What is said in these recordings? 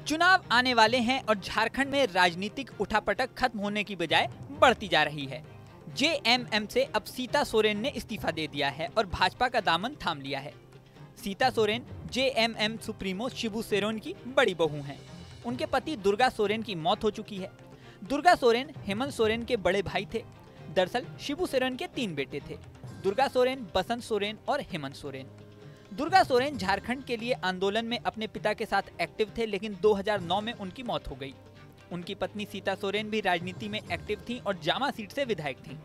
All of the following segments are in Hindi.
चुनाव आने वाले हैं और झारखंड में राजनीतिक उठापटक खत्म होने की बजाय बढ़ती जा रही है। जेएमएम से अब सीता सोरेन ने इस्तीफा दे दिया है और भाजपा का दामन थाम लिया है। सीता सोरेन जेएमएम सुप्रीमो शिबू सोरेन की बड़ी बहू हैं। उनके पति दुर्गा सोरेन की मौत हो चुकी है। दुर्गा सोरेन हेमंत सोरेन के बड़े भाई थे। दरअसल शिबू सोरेन के 3 बेटे थे, दुर्गा सोरेन, बसंत सोरेन और हेमंत सोरेन। दुर्गा सोरेन झारखंड के लिए आंदोलन में अपने पिता के साथ एक्टिव थे, लेकिन 2009 में उनकी मौत हो गई। उनकी पत्नी सीता सोरेन भी राजनीति में एक्टिव थीं और जामा सीट से विधायक थीं।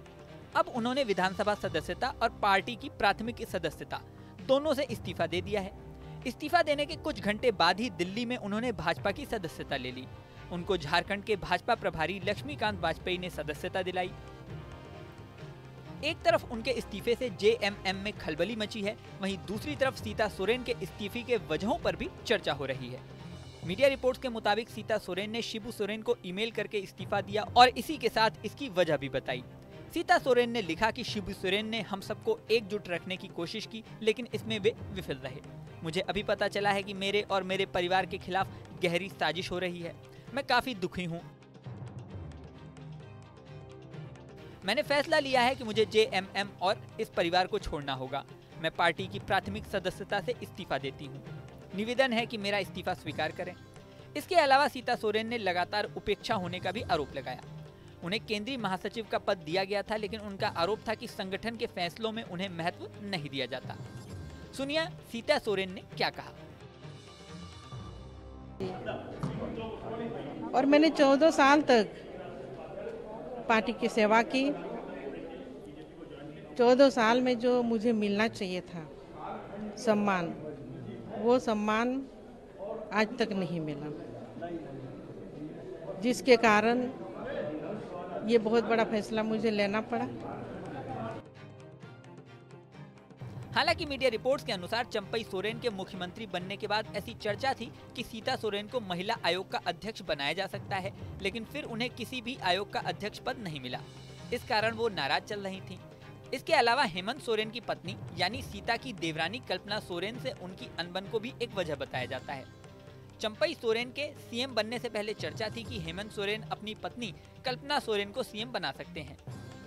अब उन्होंने विधानसभा सदस्यता और पार्टी की प्राथमिक सदस्यता दोनों से इस्तीफा दे दिया है। इस्तीफा देने के कुछ घंटे बाद ही दिल्ली में उन्होंने भाजपा की सदस्यता ले ली। उनको झारखंड के भाजपा प्रभारी लक्ष्मीकांत वाजपेयी ने सदस्यता दिलाई। एक तरफ उनके इस्तीफे से जेएमएम में खलबली मची है, वहीं दूसरी तरफ सीता सोरेन के इस्तीफे के वजहों पर भी चर्चा हो रही है। मीडिया रिपोर्ट्स के मुताबिक सीता सोरेन ने शिबू सोरेन को ईमेल करके इस्तीफा दिया और इसी के साथ इसकी वजह भी बताई। सीता सोरेन ने लिखा कि शिबू सोरेन ने हम सबको एकजुट रखने की कोशिश की, लेकिन इसमें वे विफल रहे। मुझे अभी पता चला है कि मेरे और मेरे परिवार के खिलाफ गहरी साजिश हो रही है। मैं काफी दुखी हूँ। मैंने फैसला लिया है कि मुझे जेएमएम और इस परिवार को छोड़ना होगा। मैं पार्टी की प्राथमिक सदस्यता से इस्तीफा देती हूँ। निवेदन है कि मेरा इस्तीफा स्वीकार करें। इसके अलावा सीता सोरेन ने लगातार उपेक्षा होने का भी आरोप लगाया। उन्हें केंद्रीय महासचिव का पद दिया गया था, लेकिन उनका आरोप था कि संगठन के फैसलों में उन्हें महत्व नहीं दिया जाता। सुनिए सीता सोरेन ने क्या कहा। और मैंने 14 साल तक पार्टी की सेवा की। 14 साल में जो मुझे मिलना चाहिए था सम्मान, वो सम्मान आज तक नहीं मिला, जिसके कारण ये बहुत बड़ा फैसला मुझे लेना पड़ा। हालांकि मीडिया रिपोर्ट्स के अनुसार चंपई सोरेन के मुख्यमंत्री बनने के बाद ऐसी चर्चा थी कि सीता सोरेन को महिला आयोग का अध्यक्ष बनाया जा सकता है, लेकिन फिर उन्हें किसी भी आयोग का अध्यक्ष पद नहीं मिला। इस कारण वो नाराज चल रही थीं। इसके अलावा हेमंत सोरेन की पत्नी यानी सीता की देवरानी कल्पना सोरेन से उनकी अनबन को भी एक वजह बताया जाता है। चंपई सोरेन के सीएम बनने से पहले चर्चा थी कि हेमंत सोरेन अपनी पत्नी कल्पना सोरेन को सीएम बना सकते हैं।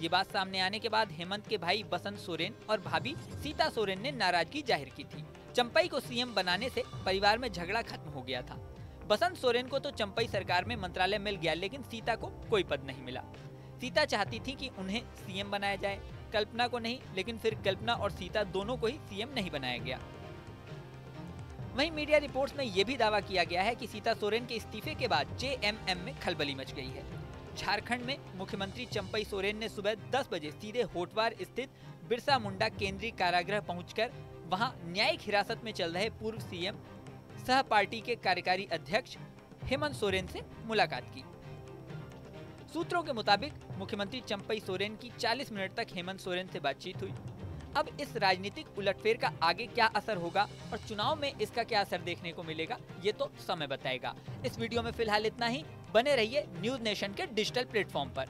ये बात सामने आने के बाद हेमंत के भाई बसंत सोरेन और भाभी सीता सोरेन ने नाराजगी जाहिर की थी। चंपई को सीएम बनाने से परिवार में झगड़ा खत्म हो गया था। बसंत सोरेन को तो चंपई सरकार में मंत्रालय मिल गया, लेकिन सीता को कोई पद नहीं मिला। सीता चाहती थी कि उन्हें सीएम बनाया जाए, कल्पना को नहीं, लेकिन फिर कल्पना और सीता दोनों को ही सीएम नहीं बनाया गया। वहीं मीडिया रिपोर्ट्स में यह भी दावा किया गया है कि सीता सोरेन के इस्तीफे के बाद जेएमएम में खलबली मच गई है। झारखंड में मुख्यमंत्री चंपई सोरेन ने सुबह 10 बजे सीधे होटवार स्थित बिरसा मुंडा केंद्रीय कारागृह पहुंचकर वहां न्यायिक हिरासत में चल रहे पूर्व सीएम सह पार्टी के कार्यकारी अध्यक्ष हेमंत सोरेन से मुलाकात की। सूत्रों के मुताबिक मुख्यमंत्री चंपई सोरेन की 40 मिनट तक हेमंत सोरेन से बातचीत हुई। अब इस राजनीतिक उलटफेर का आगे क्या असर होगा और चुनाव में इसका क्या असर देखने को मिलेगा, ये तो समय बताएगा। इस वीडियो में फिलहाल इतना ही। बने रहिए न्यूज नेशन के डिजिटल प्लेटफॉर्म पर।